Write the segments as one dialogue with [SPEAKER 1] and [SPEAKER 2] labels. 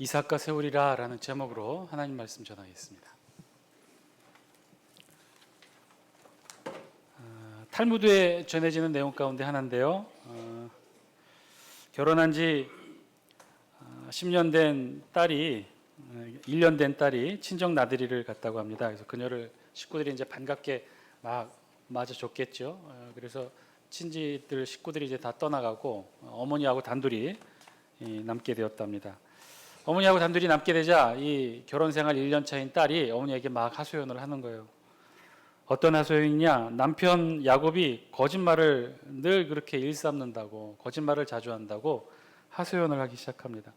[SPEAKER 1] 이삭과 세우리라 라는 제목으로 하나님 말씀 전하겠습니다. 탈무드에 전해지는 내용 가운데 하나인데요. 결혼한 지 10년 된 딸이 1년 된 딸이 친정 나들이를 갔다고 합니다. 그래서 그녀를 식구들이 이제 반갑게 막 맞아줬겠죠. 그래서 친지들 식구들이 이제 다 떠나가고 어머니하고 단둘이 남게 되었답니다. 어머니하고 단둘이 남게 되자 이 결혼 생활 1년 차인 딸이 어머니에게 막 하소연을 하는 거예요. 어떤 하소연이냐? 남편 야곱이 거짓말을 늘 그렇게 일삼는다고, 거짓말을 자주 한다고 하소연을 하기 시작합니다.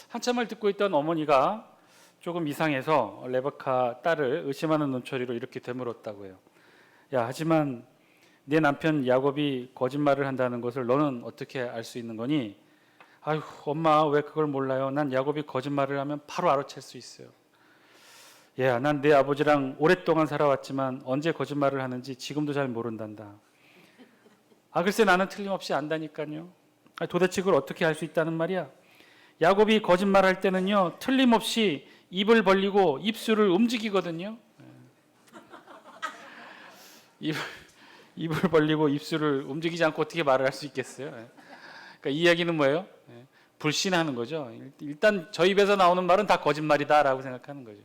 [SPEAKER 1] 한참을 듣고 있던 어머니가 조금 이상해서 레베카 딸을 의심하는 눈초리로 이렇게 되물었다고 해요. 야, 하지만 내 남편 야곱이 거짓말을 한다는 것을 너는 어떻게 알 수 있는 거니? 아유, 엄마 왜 그걸 몰라요? 난 야곱이 거짓말을 하면 바로 알아챌 수 있어요. 야, 난 내 아버지랑 오랫동안 살아왔지만 언제 거짓말을 하는지 지금도 잘 모른단다. 글쎄 나는 틀림없이 안다니까요. 도대체 그걸 어떻게 알 수 있다는 말이야? 야곱이 거짓말할 때는요, 틀림없이 입을 벌리고 입술을 움직이거든요. 입을 벌리고 입술을 움직이지 않고 어떻게 말을 할 수 있겠어요? 그러니까 이 이야기는 뭐예요? 불신하는 거죠. 일단 저 입에서 나오는 말은 다 거짓말이다라고 생각하는 거죠.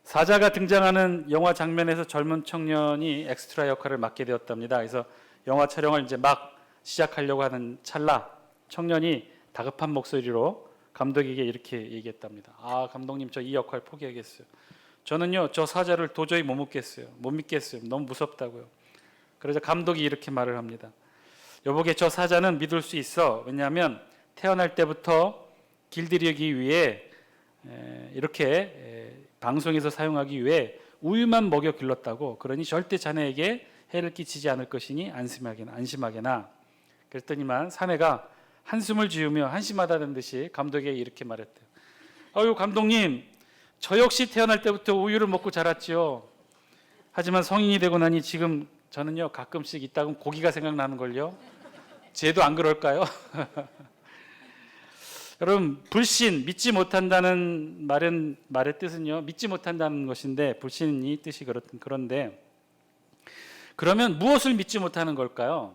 [SPEAKER 1] 사자가 등장하는 영화 장면에서 젊은 청년이 엑스트라 역할을 맡게 되었답니다. 그래서 영화 촬영을 이제 막 시작하려고 하는 찰나 청년이 다급한 목소리로 감독에게 이렇게 얘기했답니다. 감독님, 저 이 역할 포기하겠어요. 저는요, 저 사자를 도저히 못 믿겠어요. 너무 무섭다고요. 그래서 감독이 이렇게 말을 합니다. 여보게, 저 사자는 믿을 수 있어. 왜냐하면 태어날 때부터 길들이기 위해 이렇게 방송에서 사용하기 위해 우유만 먹여 길렀다고. 그러니 절대 자네에게 해를 끼치지 않을 것이니 안심하게나. 그랬더니만 사내가 한숨을 지으며 한심하다는 듯이 감독에게 이렇게 말했대요. 아유, 감독님, 저 역시 태어날 때부터 우유를 먹고 자랐지요. 하지만 성인이 되고 나니 지금 저는요, 가끔씩 이따금 고기가 생각나는걸요. 쟤도 안 그럴까요? 여러분, 불신, 믿지 못한다는 말의 뜻은요, 믿지 못한다는 것인데 불신이 뜻이 그런데 그러면 무엇을 믿지 못하는 걸까요?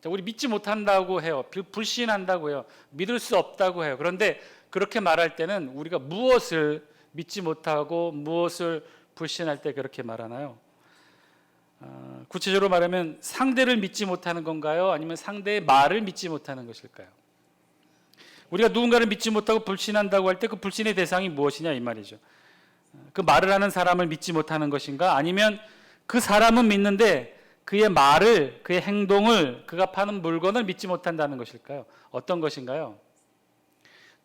[SPEAKER 1] 우리 믿지 못한다고 해요. 불신한다고 해요. 믿을 수 없다고 해요. 그런데 그렇게 말할 때는 우리가 무엇을 믿지 못하고 무엇을 불신할 때 그렇게 말하나요? 구체적으로 말하면 상대를 믿지 못하는 건가요? 아니면 상대의 말을 믿지 못하는 것일까요? 우리가 누군가를 믿지 못하고 불신한다고 할 때 그 불신의 대상이 무엇이냐 이 말이죠. 그 말을 하는 사람을 믿지 못하는 것인가? 아니면 그 사람은 믿는데 그의 말을, 그의 행동을, 그가 파는 물건을 믿지 못한다는 것일까요? 어떤 것인가요?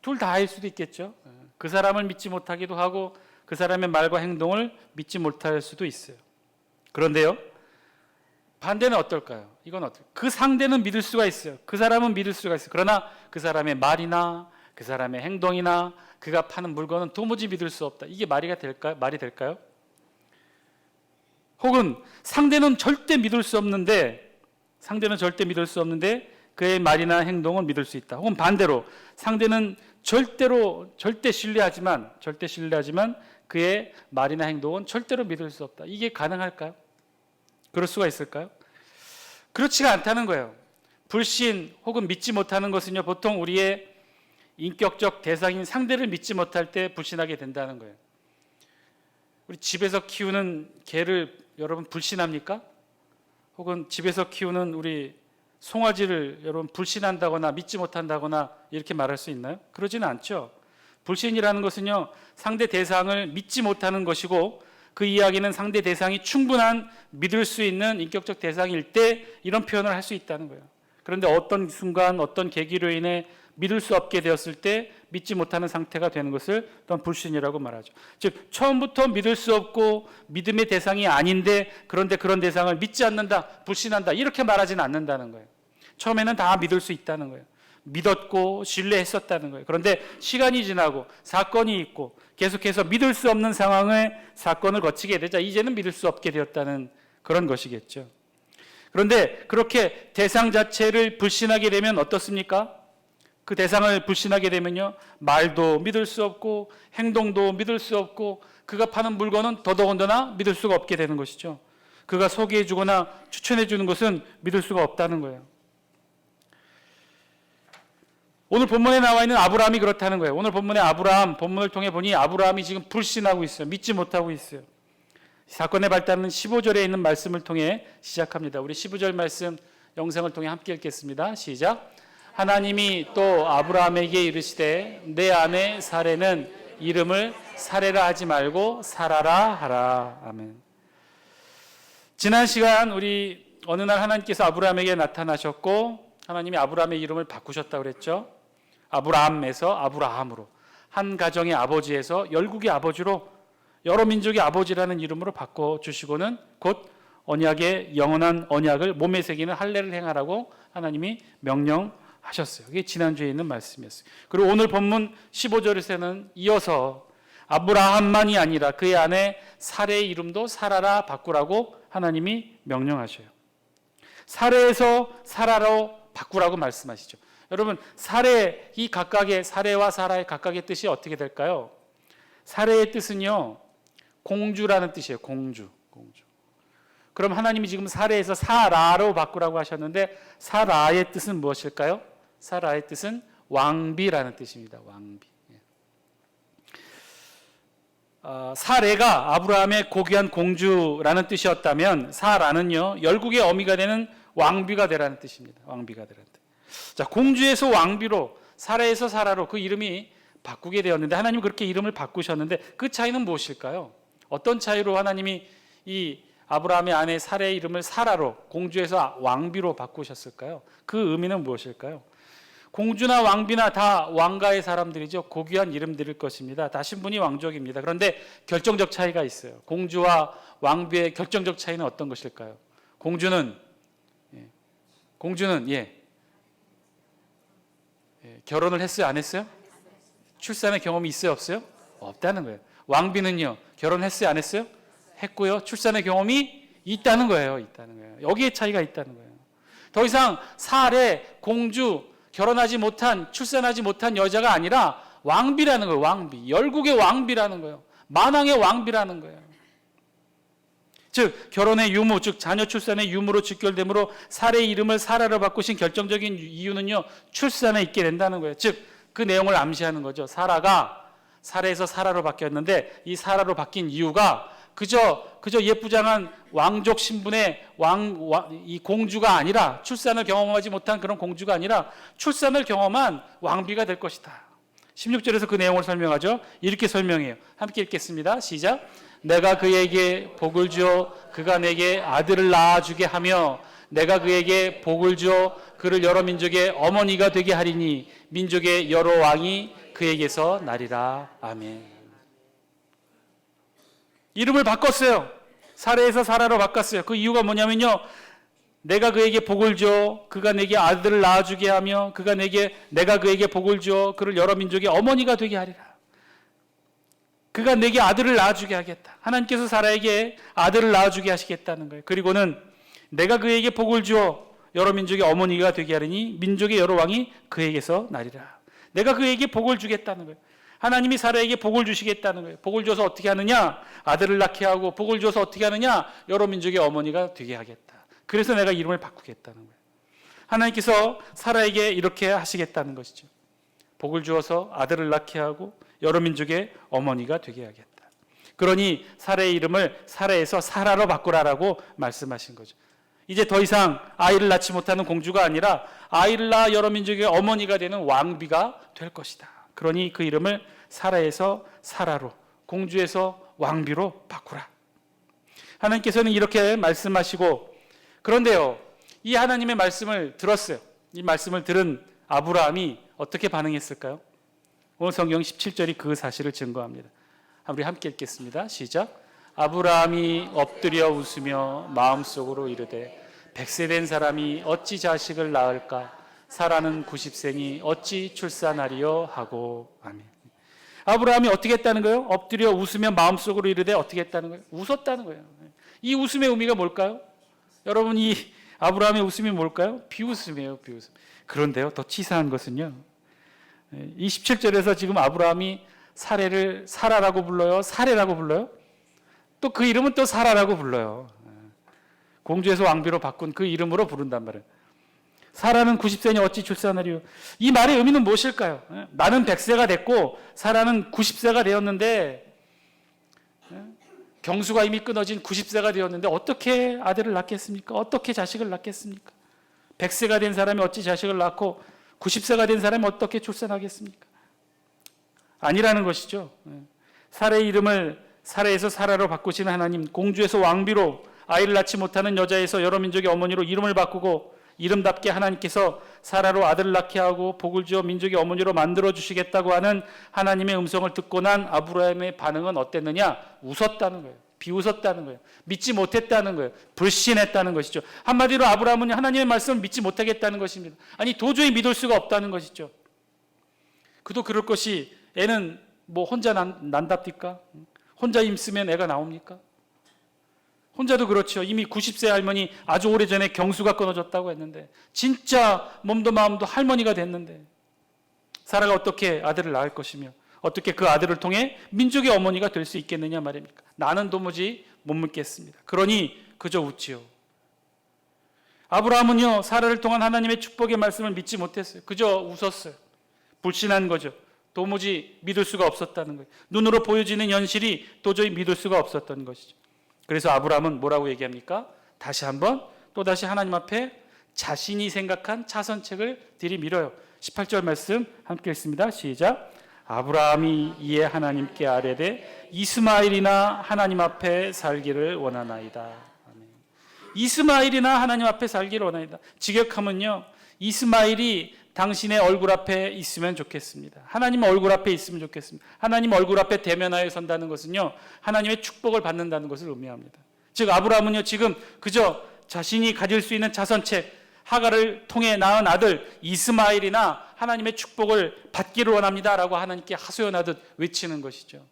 [SPEAKER 1] 둘 다일 수도 있겠죠. 그 사람을 믿지 못하기도 하고 그 사람의 말과 행동을 믿지 못할 수도 있어요. 그런데요, 반대는 어떨까요? 이건 어떨까요? 그 상대는 믿을 수가 있어요. 그 사람은 믿을 수가 있어요. 그러나 그 사람의 말이나 그 사람의 행동이나 그가 파는 물건은 도무지 믿을 수 없다. 이게 말이 될까요? 혹은 상대는 절대 믿을 수 없는데 그의 말이나 행동은 믿을 수 있다. 혹은 반대로 상대는 절대 신뢰하지만 그의 말이나 행동은 절대로 믿을 수 없다. 이게 가능할까요? 그럴 수가 있을까요? 그렇지가 않다는 거예요. 불신 혹은 믿지 못하는 것은요, 보통 우리의 인격적 대상인 상대를 믿지 못할 때 불신하게 된다는 거예요. 우리 집에서 키우는 개를 여러분 불신합니까? 혹은 집에서 키우는 우리 송아지를 여러분 불신한다거나 믿지 못한다거나 이렇게 말할 수 있나요? 그러지는 않죠. 불신이라는 것은요, 상대 대상을 믿지 못하는 것이고 그 이야기는 상대 대상이 충분한 믿을 수 있는 인격적 대상일 때 이런 표현을 할 수 있다는 거예요. 그런데 어떤 순간 어떤 계기로 인해 믿을 수 없게 되었을 때 믿지 못하는 상태가 되는 것을 또한 불신이라고 말하죠. 즉 처음부터 믿을 수 없고 믿음의 대상이 아닌데 그런데 그런 대상을 믿지 않는다, 불신한다 이렇게 말하지는 않는다는 거예요. 처음에는 다 믿을 수 있다는 거예요. 믿었고 신뢰했었다는 거예요. 그런데 시간이 지나고 사건이 있고 계속해서 믿을 수 없는 상황의 사건을 거치게 되자 이제는 믿을 수 없게 되었다는 그런 것이겠죠. 그런데 그렇게 대상 자체를 불신하게 되면 어떻습니까? 그 대상을 불신하게 되면요, 말도 믿을 수 없고 행동도 믿을 수 없고 그가 파는 물건은 더더군다나 믿을 수가 없게 되는 것이죠. 그가 소개해 주거나 추천해 주는 것은 믿을 수가 없다는 거예요. 오늘 본문에 나와 있는 아브라함이 그렇다는 거예요. 오늘 본문의 아브라함, 본문을 통해 보니 아브라함이 지금 불신하고 있어요. 믿지 못하고 있어요. 사건의 발단은 15절에 있는 말씀을 통해 시작합니다. 우리 15절 말씀 영상을 통해 함께 읽겠습니다. 시작. 하나님이 또 아브라함에게 이르시되 내 아내 사레는 이름을 사레라 하지 말고 사라라 하라. 아멘. 지난 시간 우리 어느 날 하나님께서 아브라함에게 나타나셨고 하나님이 아브라함의 이름을 바꾸셨다고 그랬죠. 아브라함에서 아브라함으로, 한 가정의 아버지에서 열국의 아버지로, 여러 민족의 아버지라는 이름으로 바꿔주시고는 곧 언약의 영원한 언약을 몸에 새기는 할례를 행하라고 하나님이 명령하셨어요. 그게 지난주에 있는 말씀이었어요. 그리고 오늘 본문 15절에서는 이어서 아브라함만이 아니라 그의 아내 사레의 이름도 사라라 바꾸라고 하나님이 명령하셔요. 사레에서 사라로 바꾸라고 말씀하시죠. 여러분, 사레, 이 각각의 사레와 사라의 각각의 뜻이 어떻게 될까요? 사레의 뜻은요, 공주라는 뜻이에요. 공주. 그럼 하나님이 지금 사레에서 사라로 바꾸라고 하셨는데 사라의 뜻은 무엇일까요? 사라의 뜻은 왕비라는 뜻입니다. 왕비. 사레가 아브라함의 고귀한 공주라는 뜻이었다면 사라는요, 열국의 어미가 되는 왕비가 되라는 뜻입니다. 왕비가 되라는 뜻. 자, 공주에서 왕비로, 사라에서 사라로 그 이름이 바꾸게 되었는데 하나님은 그렇게 이름을 바꾸셨는데 그 차이는 무엇일까요? 어떤 차이로 하나님이 이 아브라함의 아내 사라의 이름을 사라로, 공주에서 왕비로 바꾸셨을까요? 그 의미는 무엇일까요? 공주나 왕비나 다 왕가의 사람들이죠. 고귀한 이름들일 것입니다. 다 신분이 왕족입니다. 그런데 결정적 차이가 있어요. 공주와 왕비의 결정적 차이는 어떤 것일까요? 공주는 결혼을 했어요? 안 했어요? 출산의 경험이 있어요? 없어요? 없다는 거예요. 왕비는요, 결혼했어요? 안 했어요? 했고요. 출산의 경험이 있다는 거예요. 여기에 차이가 있다는 거예요. 더 이상 사례, 공주, 결혼하지 못한, 출산하지 못한 여자가 아니라 왕비라는 거예요. 왕비. 열국의 왕비라는 거예요. 만왕의 왕비라는 거예요. 즉 결혼의 유무, 즉 자녀 출산의 유무로 직결되므로 사례의 이름을 사라로 바꾸신 결정적인 이유는요, 출산에 있게 된다는 거예요. 즉 그 내용을 암시하는 거죠. 사라가 사례에서 사라로 바뀌었는데 이 사라로 바뀐 이유가 그저 예쁘장한 왕족 신분의 이 공주가 아니라, 출산을 경험하지 못한 그런 공주가 아니라 출산을 경험한 왕비가 될 것이다. 16절에서 그 내용을 설명하죠. 이렇게 설명해요. 함께 읽겠습니다. 시작. 내가 그에게 복을 주어 그가 내게 아들을 낳아주게 하며 내가 그에게 복을 주어 그를 여러 민족의 어머니가 되게 하리니 민족의 여러 왕이 그에게서 나리라. 아멘. 이름을 바꿨어요. 사레에서 사라로 바꿨어요. 그 이유가 뭐냐면요, 내가 그에게 복을 줘 그가 내게 아들을 낳아주게 하며 내가 그에게 복을 줘 그를 여러 민족의 어머니가 되게 하리라. 그가 내게 아들을 낳아주게 하겠다. 하나님께서 사라에게 아들을 낳아주게 하시겠다는 거예요. 그리고는 내가 그에게 복을 주어 여러 민족의 어머니가 되게 하리니 민족의 여러 왕이 그에게서 나리라. 내가 그에게 복을 주겠다는 거예요. 하나님이 사라에게 복을 주시겠다는 거예요. 복을 줘서 어떻게 하느냐? 아들을 낳게 하고, 복을 줘서 어떻게 하느냐? 여러 민족의 어머니가 되게 하겠다. 그래서 내가 이름을 바꾸겠다는 거예요. 하나님께서 사라에게 이렇게 하시겠다는 것이죠. 복을 주어서 아들을 낳게 하고 여러 민족의 어머니가 되게 하겠다. 그러니 사라의 이름을 사라에서 사라로 바꾸라라고 말씀하신 거죠. 이제 더 이상 아이를 낳지 못하는 공주가 아니라 아이를 낳아 여러 민족의 어머니가 되는 왕비가 될 것이다. 그러니 그 이름을 사라에서 사라로, 공주에서 왕비로 바꾸라. 하나님께서는 이렇게 말씀하시고, 그런데요, 이 하나님의 말씀을 들었어요. 이 말씀을 들은 아브라함이 어떻게 반응했을까요? 오늘 성경 17절이 그 사실을 증거합니다. 우리 함께 읽겠습니다. 시작. 아브라함이 엎드려 웃으며 마음속으로 이르되 100세 된 사람이 어찌 자식을 낳을까? 사라는 90세니 어찌 출산하리요? 하고. 아멘. 아브라함이 어떻게 했다는 거예요? 엎드려 웃으며 마음속으로 이르되 어떻게 했다는 거예요? 웃었다는 거예요. 이 웃음의 의미가 뭘까요? 여러분, 이 아브라함의 웃음이 뭘까요? 비웃음이에요. 비웃음. 그런데요, 더 치사한 것은요, 27절에서 지금 아브라함이 사례를 사라라고 불러요? 사례라고 불러요? 또 그 이름은 또 사라라고 불러요. 공주에서 왕비로 바꾼 그 이름으로 부른단 말이에요. 사라는 90세니 어찌 출산하리요? 이 말의 의미는 무엇일까요? 나는 100세가 됐고 사라는 90세가 되었는데, 경수가 이미 끊어진 90세가 되었는데 어떻게 아들을 낳겠습니까? 어떻게 자식을 낳겠습니까? 100세가 된 사람이 어찌 자식을 낳고 90세가 된 사람이 어떻게 출산하겠습니까? 아니라는 것이죠. 사라의 이름을 사라에서 사라로 바꾸시는 하나님, 공주에서 왕비로, 아이를 낳지 못하는 여자에서 여러 민족의 어머니로 이름을 바꾸고 이름답게 하나님께서 사라로 아들을 낳게 하고 복을 주어 민족의 어머니로 만들어 주시겠다고 하는 하나님의 음성을 듣고 난 아브라함의 반응은 어땠느냐? 웃었다는 거예요. 비웃었다는 거예요. 믿지 못했다는 거예요. 불신했다는 것이죠. 한마디로 아브라함은 하나님의 말씀을 믿지 못하겠다는 것입니다. 아니, 도저히 믿을 수가 없다는 것이죠. 그도 그럴 것이, 애는 뭐 혼자 난답니까? 혼자 힘쓰면 애가 나옵니까? 혼자도 그렇죠. 이미 90세 할머니 아주 오래전에 경수가 끊어졌다고 했는데, 진짜 몸도 마음도 할머니가 됐는데 사라가 어떻게 아들을 낳을 것이며 어떻게 그 아들을 통해 민족의 어머니가 될 수 있겠느냐 말입니까? 나는 도무지 못 믿겠습니다. 그러니 그저 웃지요. 아브라함은요, 사라를 통한 하나님의 축복의 말씀을 믿지 못했어요. 그저 웃었어요. 불신한 거죠. 도무지 믿을 수가 없었다는 거예요. 눈으로 보여지는 현실이 도저히 믿을 수가 없었던 것이죠. 그래서 아브라함은 뭐라고 얘기합니까? 다시 한번 또다시 하나님 앞에 자신이 생각한 차선책을 들이밀어요. 18절 말씀 함께 읽습니다. 시작. 아브라함이 이에 하나님께 아뢰되 이스마엘이나 하나님 앞에 살기를 원하나이다. 아멘. 이스마엘이나 하나님 앞에 살기를 원하나이다. 직역하면요, 이스마엘이 당신의 얼굴 앞에 있으면 좋겠습니다. 하나님 얼굴 앞에 있으면 좋겠습니다. 하나님 얼굴 앞에 대면하여 선다는 것은요, 하나님의 축복을 받는다는 것을 의미합니다. 즉 아브라함은요, 지금 그저 자신이 가질 수 있는 자선책, 하갈을 통해 낳은 아들 이스마엘이나 하나님의 축복을 받기를 원합니다라고 하나님께 하소연하듯 외치는 것이죠.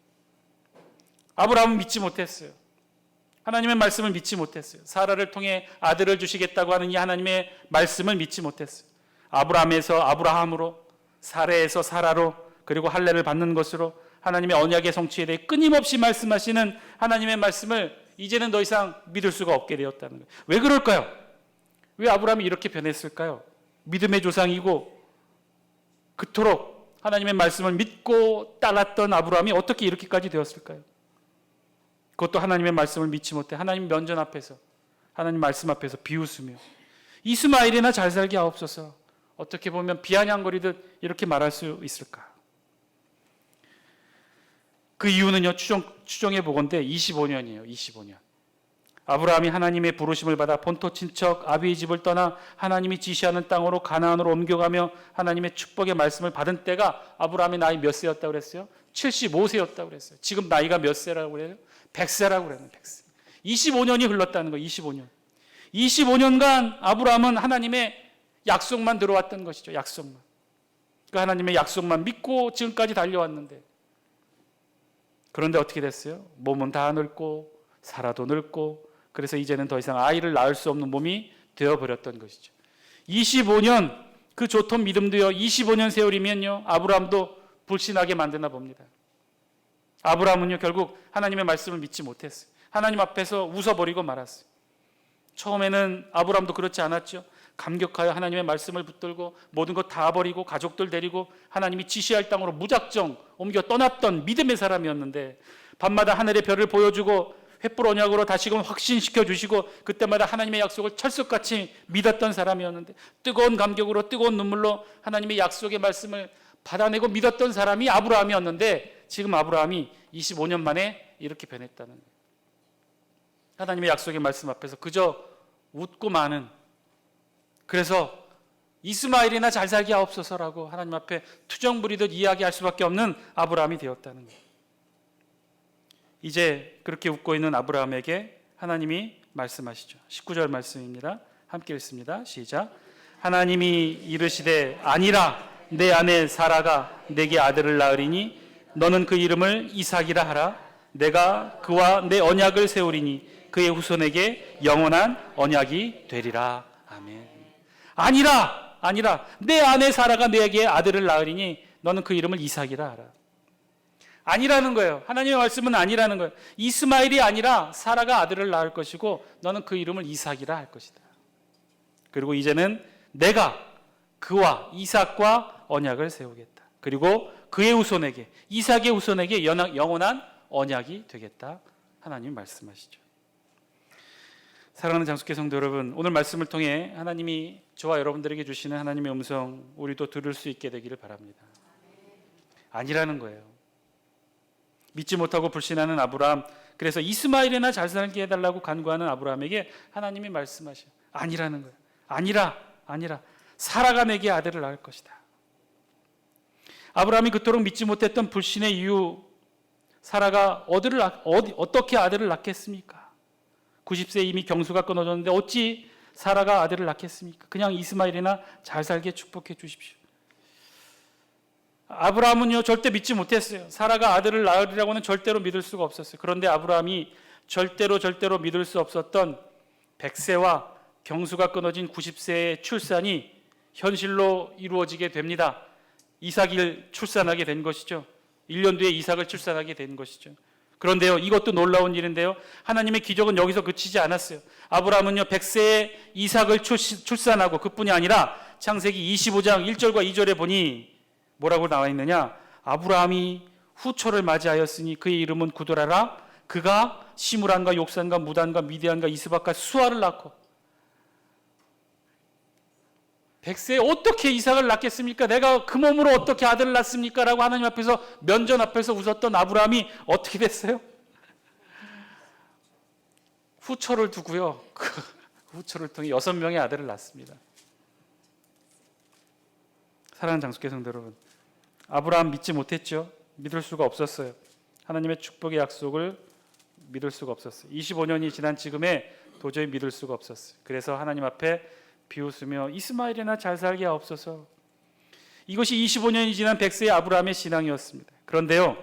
[SPEAKER 1] 아브라함은 믿지 못했어요. 하나님의 말씀을 믿지 못했어요. 사라를 통해 아들을 주시겠다고 하는 이 하나님의 말씀을 믿지 못했어요. 아브라함에서 아브라함으로, 사라에서 사라로, 그리고 할례를 받는 것으로 하나님의 언약의 성취에 대해 끊임없이 말씀하시는 하나님의 말씀을 이제는 더 이상 믿을 수가 없게 되었다는 거예요. 왜 그럴까요? 왜 아브라함이 이렇게 변했을까요? 믿음의 조상이고 그토록 하나님의 말씀을 믿고 따랐던 아브라함이 어떻게 이렇게까지 되었을까요? 그것도 하나님의 말씀을 믿지 못해 하나님 면전 앞에서, 하나님 말씀 앞에서 비웃으며 이스마엘이나 잘 살게 하옵소서, 어떻게 보면 비아냥거리듯 이렇게 말할 수 있을까? 그 이유는요, 추정해 보건대 25년이에요. 25년. 아브라함이 하나님의 부르심을 받아 본토 친척 아비의 집을 떠나 하나님이 지시하는 땅으로 가나안으로 옮겨가며 하나님의 축복의 말씀을 받은 때가 아브라함의 나이 몇 세였다고 그랬어요? 75세였다고 그랬어요. 지금 나이가 몇 세라고 그래요? 100세라고 그래요. 100세. 25년이 흘렀다는 거예요. 25년. 25년간 아브라함은 하나님의 약속만 들어왔던 것이죠. 약속만. 그 하나님의 약속만 믿고 지금까지 달려왔는데, 그런데 어떻게 됐어요? 몸은 다 늙고 살아도 늙고, 그래서 이제는 더 이상 아이를 낳을 수 없는 몸이 되어버렸던 것이죠. 25년, 그 좋던 믿음도요, 25년 세월이면요, 아브라함도 불신하게 만드나 봅니다. 아브라함은요, 결국 하나님의 말씀을 믿지 못했어요. 하나님 앞에서 웃어버리고 말았어요. 처음에는 아브라함도 그렇지 않았죠. 감격하여 하나님의 말씀을 붙들고 모든 것 다 버리고 가족들 데리고 하나님이 지시할 땅으로 무작정 옮겨 떠났던 믿음의 사람이었는데, 밤마다 하늘의 별을 보여주고 횃불 언약으로 다시금 확신시켜 주시고 그때마다 하나님의 약속을 철석같이 믿었던 사람이었는데, 뜨거운 감격으로 뜨거운 눈물로 하나님의 약속의 말씀을 받아내고 믿었던 사람이 아브라함이었는데, 지금 아브라함이 25년 만에 이렇게 변했다는 거예요. 하나님의 약속의 말씀 앞에서 그저 웃고 마는, 그래서 이스마엘이나 잘 살게 하옵소서라고 하나님 앞에 투정 부리듯 이야기할 수밖에 없는 아브라함이 되었다는 거예요. 이제 그렇게 웃고 있는 아브라함에게 하나님이 말씀하시죠. 19절 말씀입니다. 함께 읽습니다. 시작. 하나님이 이르시되 아니라 내 아내 사라가 내게 아들을 낳으리니 너는 그 이름을 이삭이라 하라. 내가 그와 내 언약을 세우리니 그의 후손에게 영원한 언약이 되리라. 아멘. 아니라 내 아내 사라가 내게 아들을 낳으리니 너는 그 이름을 이삭이라 하라. 아니라는 거예요. 하나님의 말씀은 아니라는 거예요. 이스마엘이 아니라 사라가 아들을 낳을 것이고 너는 그 이름을 이삭이라 할 것이다. 그리고 이제는 내가 그와 이삭과 언약을 세우겠다. 그리고 그의 후손에게, 이삭의 후손에게 영원한 언약이 되겠다. 하나님이 말씀하시죠. 사랑하는 장수교 성도 여러분, 오늘 말씀을 통해 하나님이 저와 여러분들에게 주시는 하나님의 음성 우리도 들을 수 있게 되기를 바랍니다. 아니라는 거예요. 믿지 못하고 불신하는 아브라함, 그래서 이스마엘이나 잘 살게 해달라고 간구하는 아브라함에게 하나님이 말씀하셔요. 아니라는 거예요. 아니라 사라가 내게 아들을 낳을 것이다. 아브라함이 그토록 믿지 못했던 불신의 이유, 사라가 어떻게 아들을 낳겠습니까? 90세에 이미 경수가 끊어졌는데 어찌 사라가 아들을 낳겠습니까? 그냥 이스마엘이나 잘 살게 축복해 주십시오. 아브라함은요 절대 믿지 못했어요. 사라가 아들을 낳으리라고는 절대로 믿을 수가 없었어요. 그런데 아브라함이 절대로 믿을 수 없었던 100세와 경수가 끊어진 90세의 출산이 현실로 이루어지게 됩니다. 이삭을 출산하게 된 것이죠. 1년 뒤에 이삭을 출산하게 된 것이죠. 그런데요, 이것도 놀라운 일인데요, 하나님의 기적은 여기서 그치지 않았어요. 아브라함은요 100세에 이삭을 출산하고 그뿐이 아니라 창세기 25장 1절과 2절에 보니 뭐라고 나와 있느냐? 아브라함이 후초를 맞이하였으니 그의 이름은 구드라라. 그가 시므란과 욕산과 무단과 미디안과 이스박과 수아를 낳고. 100세에 어떻게 이삭을 낳겠습니까? 내가 그 몸으로 어떻게 아들을 낳습니까? 라고 하나님 앞에서, 면전 앞에서 웃었던 아브라함이 어떻게 됐어요? 후초를 두고요, 그 후초를 통해 6명의 아들을 낳습니다. 사랑하는 장수교 성도 여러분, 아브라함 믿지 못했죠. 믿을 수가 없었어요. 하나님의 축복의 약속을 믿을 수가 없었어요. 25년이 지난 지금에 도저히 믿을 수가 없었어요. 그래서 하나님 앞에 비웃으며 이스마엘이나 잘 살게 하옵소서. 이것이 25년이 지난 100세의 아브라함의 신앙이었습니다. 그런데요,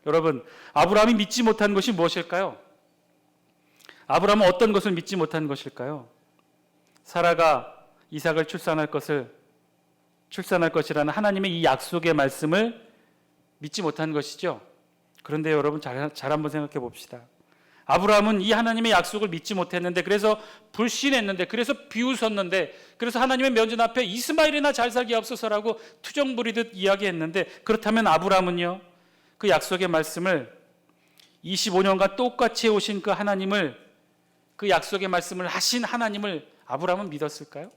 [SPEAKER 1] 여러분, 아브라함이 믿지 못한 것이 무엇일까요? 아브라함은 어떤 것을 믿지 못한 것일까요? 사라가 이삭을 출산할 것이라는 하나님의 이 약속의 말씀을 믿지 못한 것이죠. 그런데 여러분 잘 한번 생각해 봅시다. 아브라함은 이 하나님의 약속을 믿지 못했는데, 그래서 불신했는데, 그래서 비웃었는데, 그래서 하나님의 면전 앞에 이스마엘이나 잘 살게 하옵소서라고 투정 부리듯 이야기했는데, 그렇다면 아브라함은요 그 약속의 말씀을 25년간 똑같이 해오신 그 하나님을, 그 약속의 말씀을 하신 하나님을 아브라함은 믿었을까요?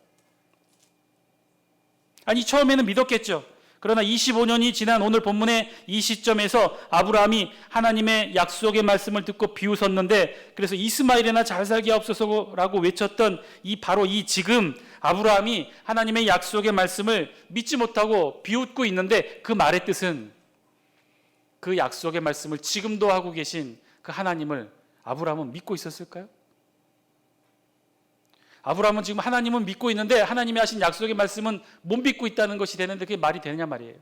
[SPEAKER 1] 아니, 처음에는 믿었겠죠. 그러나 25년이 지난 오늘 본문의 이 시점에서 아브라함이 하나님의 약속의 말씀을 듣고 비웃었는데, 그래서 이스마엘이나 잘 살게 하옵소서라고 외쳤던 바로 이 지금 아브라함이 하나님의 약속의 말씀을 믿지 못하고 비웃고 있는데, 그 말의 뜻은 그 약속의 말씀을 지금도 하고 계신 그 하나님을 아브라함은 믿고 있었을까요? 아브라함은 지금 하나님은 믿고 있는데 하나님이 하신 약속의 말씀은 못 믿고 있다는 것이 되는데, 그게 말이 되느냐 말이에요.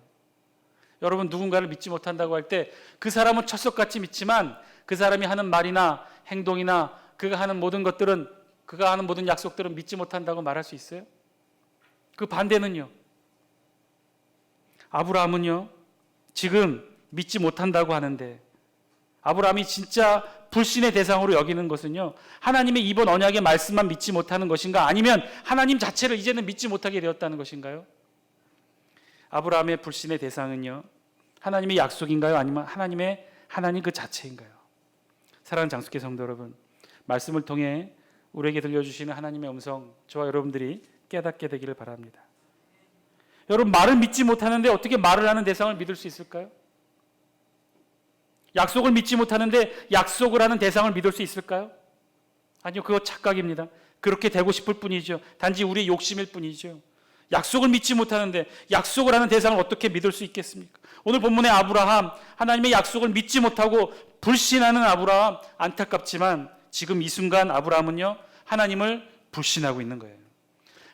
[SPEAKER 1] 여러분, 누군가를 믿지 못한다고 할 때 그 사람은 철석같이 믿지만 그 사람이 하는 말이나 행동이나 그가 하는 모든 것들은, 그가 하는 모든 약속들은 믿지 못한다고 말할 수 있어요? 그 반대는요, 아브라함은요 지금 믿지 못한다고 하는데, 아브라함이 진짜 불신의 대상으로 여기는 것은요, 하나님의 이번 언약의 말씀만 믿지 못하는 것인가, 아니면 하나님 자체를 이제는 믿지 못하게 되었다는 것인가요? 아브라함의 불신의 대상은요, 하나님의 약속인가요? 아니면 하나님 그 자체인가요? 사랑하는 장수교 성도 여러분, 말씀을 통해 우리에게 들려주시는 하나님의 음성, 저와 여러분들이 깨닫게 되기를 바랍니다. 여러분, 말을 믿지 못하는데 어떻게 말을 하는 대상을 믿을 수 있을까요? 약속을 믿지 못하는데 약속을 하는 대상을 믿을 수 있을까요? 아니요, 그거 착각입니다. 그렇게 되고 싶을 뿐이죠. 단지 우리의 욕심일 뿐이죠. 약속을 믿지 못하는데 약속을 하는 대상을 어떻게 믿을 수 있겠습니까? 오늘 본문의 아브라함, 하나님의 약속을 믿지 못하고 불신하는 아브라함, 안타깝지만 지금 이 순간 아브라함은요 하나님을 불신하고 있는 거예요.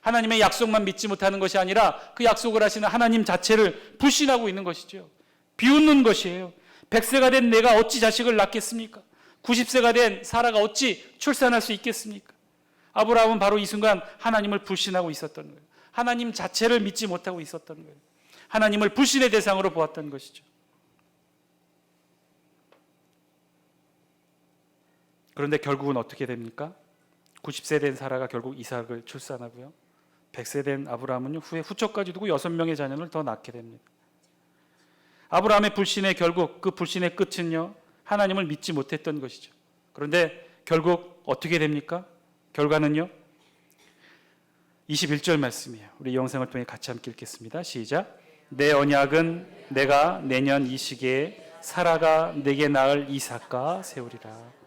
[SPEAKER 1] 하나님의 약속만 믿지 못하는 것이 아니라 그 약속을 하시는 하나님 자체를 불신하고 있는 것이죠. 비웃는 것이에요. 100세가 된 내가 어찌 자식을 낳겠습니까? 90세가 된 사라가 어찌 출산할 수 있겠습니까? 아브라함은 바로 이 순간 하나님을 불신하고 있었던 거예요. 하나님 자체를 믿지 못하고 있었던 거예요. 하나님을 불신의 대상으로 보았던 것이죠. 그런데 결국은 어떻게 됩니까? 90세 된 사라가 결국 이삭을 출산하고요. 100세 된 아브라함은 후에 후처까지 두고 6명의 자녀를 더 낳게 됩니다. 아브라함의 불신의 결국, 그 불신의 끝은요, 하나님을 믿지 못했던 것이죠. 그런데 결국 어떻게 됩니까? 결과는요, 21절 말씀이에요. 우리 영상을 통해 같이 함께 읽겠습니다. 시작. 내 언약은 내가 내년 이 시기에 사라가 내게 낳을 이삭과 세우리라.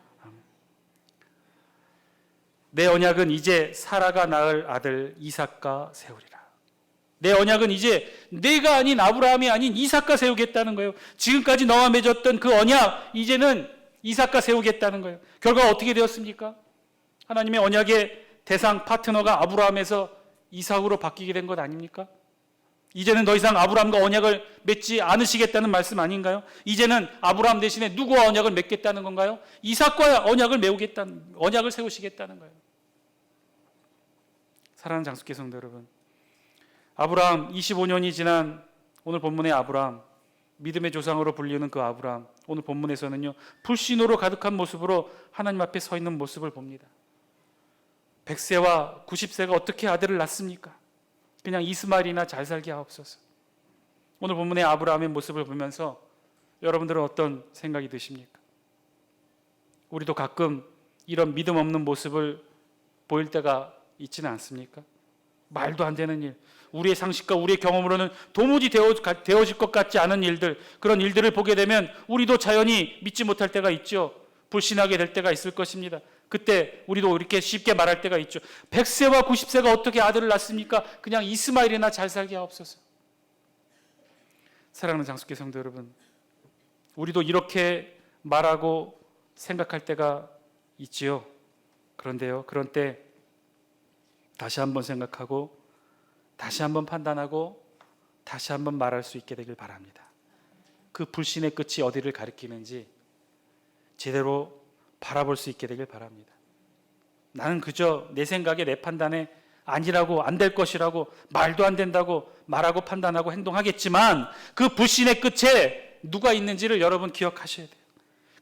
[SPEAKER 1] 내 언약은 이제 사라가 낳을 아들 이삭과 세우리라. 내 언약은 이제 내가 아닌 아브라함이 아닌 이삭과 세우겠다는 거예요. 지금까지 너와 맺었던 그 언약, 이제는 이삭과 세우겠다는 거예요. 결과가 어떻게 되었습니까? 하나님의 언약의 대상 파트너가 아브라함에서 이삭으로 바뀌게 된 것 아닙니까? 이제는 더 이상 아브라함과 언약을 맺지 않으시겠다는 말씀 아닌가요? 이제는 아브라함 대신에 누구와 언약을 맺겠다는 건가요? 이삭과 언약을 세우시겠다는 거예요. 사랑하는 장수께 성도 여러분, 아브라함 25년이 지난 오늘 본문의 아브라함, 믿음의 조상으로 불리는 그 아브라함, 오늘 본문에서는요, 불신으로 가득한 모습으로 하나님 앞에 서 있는 모습을 봅니다. 100세와 90세가 어떻게 아들을 낳습니까? 그냥 이스마엘이나 잘 살게 하옵소서. 오늘 본문의 아브라함의 모습을 보면서 여러분들은 어떤 생각이 드십니까? 우리도 가끔 이런 믿음 없는 모습을 보일 때가 있지는 않습니까? 말도 안 되는 일, 우리의 상식과 우리의 경험으로는 도무지 되어질 것 같지 않은 일들, 그런 일들을 보게 되면 우리도 자연히 믿지 못할 때가 있죠. 불신하게 될 때가 있을 것입니다. 그때 우리도 이렇게 쉽게 말할 때가 있죠. 100세와 90세가 어떻게 아들을 낳습니까? 그냥 이스마엘이나 잘 살게 하옵소서. 사랑하는 장수께 성도 여러분, 우리도 이렇게 말하고 생각할 때가 있지요. 그런데요, 그런 때 다시 한번 생각하고 다시 한번 판단하고 다시 한번 말할 수 있게 되길 바랍니다. 그 불신의 끝이 어디를 가리키는지 제대로 바라볼 수 있게 되길 바랍니다. 나는 그저 내 생각에 내 판단에 아니라고, 안 될 것이라고, 말도 안 된다고 말하고 판단하고 행동하겠지만 그 불신의 끝에 누가 있는지를 여러분 기억하셔야 돼요.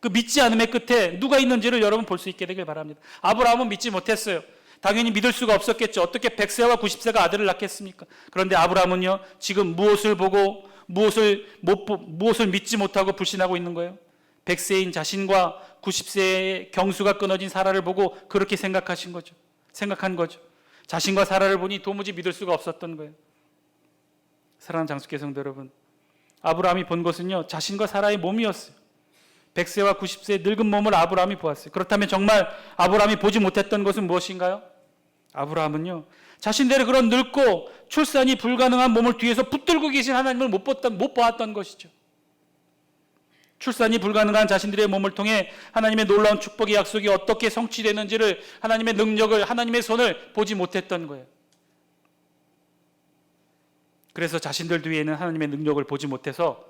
[SPEAKER 1] 그 믿지 않음의 끝에 누가 있는지를 여러분 볼 수 있게 되길 바랍니다. 아브라함은 믿지 못했어요. 당연히 믿을 수가 없었겠죠. 어떻게 100세와 90세가 아들을 낳겠습니까? 그런데 아브라함은요, 지금 무엇을 보고 무엇을 믿지 못하고 불신하고 있는 거예요? 100세인 자신과 90세의 경수가 끊어진 사라를 보고 그렇게 생각한 거죠. 자신과 사라를 보니 도무지 믿을 수가 없었던 거예요. 사랑하는 장수께 성도 여러분, 아브라함이 본 것은요, 자신과 사라의 몸이었어요. 100세와 90세의 늙은 몸을 아브라함이 보았어요. 그렇다면 정말 아브라함이 보지 못했던 것은 무엇인가요? 아브라함은요, 자신들의 그런 늙고 출산이 불가능한 몸을 뒤에서 붙들고 계신 하나님을 못 보았던 것이죠. 출산이 불가능한 자신들의 몸을 통해 하나님의 놀라운 축복의 약속이 어떻게 성취되는지를, 하나님의 능력을, 하나님의 손을 보지 못했던 거예요. 그래서 자신들 뒤에는 하나님의 능력을 보지 못해서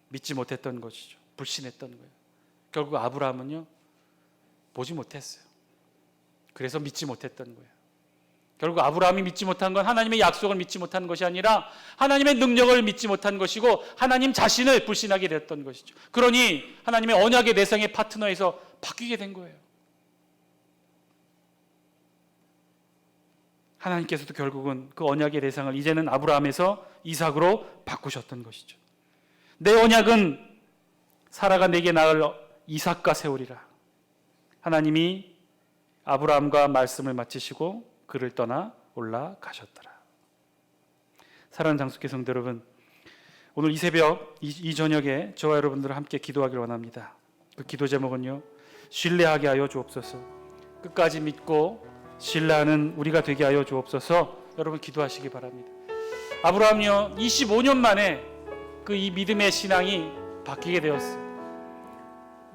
[SPEAKER 1] 믿지 못했던 것이죠. 불신했던 거예요. 결국 아브라함은요, 보지 못했어요. 그래서 믿지 못했던 거예요. 결국 아브라함이 믿지 못한 건 하나님의 약속을 믿지 못한 것이 아니라 하나님의 능력을 믿지 못한 것이고 하나님 자신을 불신하게 됐던 것이죠. 그러니 하나님의 언약의 내상의 파트너에서 바뀌게 된 거예요. 하나님께서도 결국은 그 언약의 대상을 이제는 아브라함에서 이삭으로 바꾸셨던 것이죠. 내 언약은 사라가 내게 낳을 이삭과 세우리라. 하나님이 아브라함과 말씀을 마치시고 그를 떠나 올라가셨더라. 사랑하는 장수께 성도 여러분, 오늘 이 새벽, 이 저녁에 저와 여러분들과 함께 기도하기를 원합니다. 그 기도 제목은요, 신뢰하게 하여 주옵소서. 끝까지 믿고 신뢰하는 우리가 되게 하여 주옵소서. 여러분 기도하시기 바랍니다. 아브라함이요, 25년 만에 그 이 믿음의 신앙이 바뀌게 되었어요.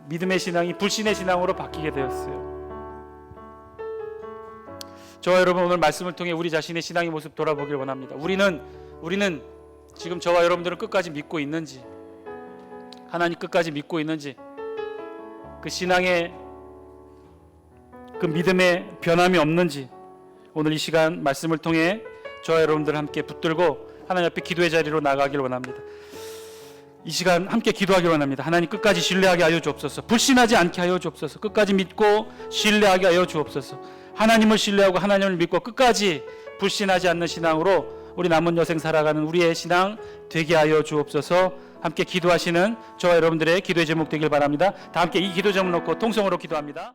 [SPEAKER 1] 믿음의 신앙이 불신의 신앙으로 바뀌게 되었어요. 저와 여러분 오늘 말씀을 통해 우리 자신의 신앙의 모습 돌아보길 원합니다. 우리는 지금 저와 여러분들은 끝까지 믿고 있는지, 하나님 끝까지 믿고 있는지, 그 신앙의 그 믿음의 변함이 없는지 오늘 이 시간 말씀을 통해 저와 여러분들 함께 붙들고 하나님 앞에 기도의 자리로 나가길 원합니다. 이 시간 함께 기도하길 원합니다. 하나님 끝까지 신뢰하게 하여 주옵소서. 불신하지 않게 하여 주옵소서. 끝까지 믿고 신뢰하게 하여 주옵소서. 하나님을 신뢰하고 하나님을 믿고 끝까지 불신하지 않는 신앙으로 우리 남은 여생 살아가는 우리의 신앙 되게 하여 주옵소서. 함께 기도하시는 저와 여러분들의 기도의 제목 되길 바랍니다. 다 함께 이 기도 제목 놓고 통성으로 기도합니다.